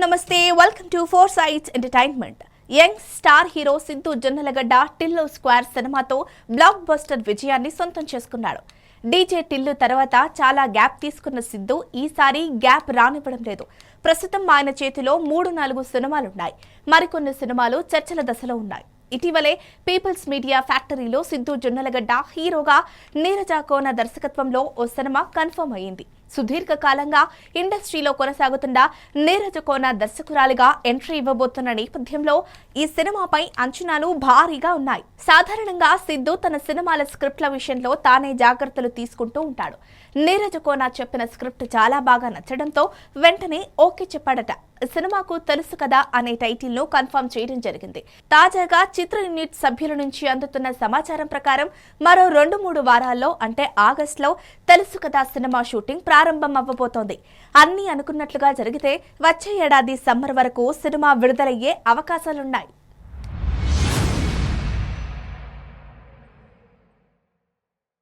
నమస్తే welcome to four sites entertainment. Young star hero Siddhu Jonnalagadda Tillu square సినిమాతో blockbuster విజయాన్ని సొంతం చేసుకున్నాడు. డీజే టిల్లు తర్వాత చాలా గ్యాప్ తీసుకున్న సిద్ధు ఈసారి గ్యాప్ రానివ్వడం లేదు. ప్రస్తుతం ఆయన చేతిలో 3-4 సినిమాలున్నాయి. మరికొన్ని సినిమాలు చర్చల దశలో ఉన్నాయి. ఇటీవలే పీపుల్స్ మీడియా ఫ్యాక్టరీలో సిద్ధు జొన్నలగడ్డ హీరోగా నీరజ కోన దర్శకత్వంలో ఓ సినిమా కన్ఫర్మ్ అయ్యింది. సుదీర్ఘ కాలంగా ఇండస్ట్రీలో కొనసాగుతున్న నీరజ కోన దర్శకురాలిగా ఎంట్రీ ఇవ్వబోతున్న నేపథ్యంలో ఈ సినిమాపై అంచనాలు భారీగా ఉన్నాయి. సాధారణంగా సిద్ధు తన సినిమాల స్క్రిప్ట్ల విషయంలో తానే జాగ్రత్తలు తీసుకుంటూ ఉంటాడు. నీరజ కోన చెప్పిన స్క్రిప్ట్ చాలా బాగా నచ్చడంతో వెంటనే ఓకే చెప్పాడట. సినిమాకు తెలుసు కదా అనే టైటిల్ ను కన్ఫర్మ్ చేయడం జరిగింది. తాజాగా చిత్ర యూనిట్ సభ్యుల నుంచి అందుతున్న సమాచారం ప్రకారం మరో 2-3 వారాల్లో అంటే ఆగస్టులో తెలుసు కదా సినిమా షూటింగ్ ప్రారంభం అవ్వబోతోంది. అన్ని అనుకున్నట్లుగా జరిగితే వచ్చే ఏడాది సమ్మర్ వరకు సినిమా విడుదలయ్యే అవకాశాలున్నాయి.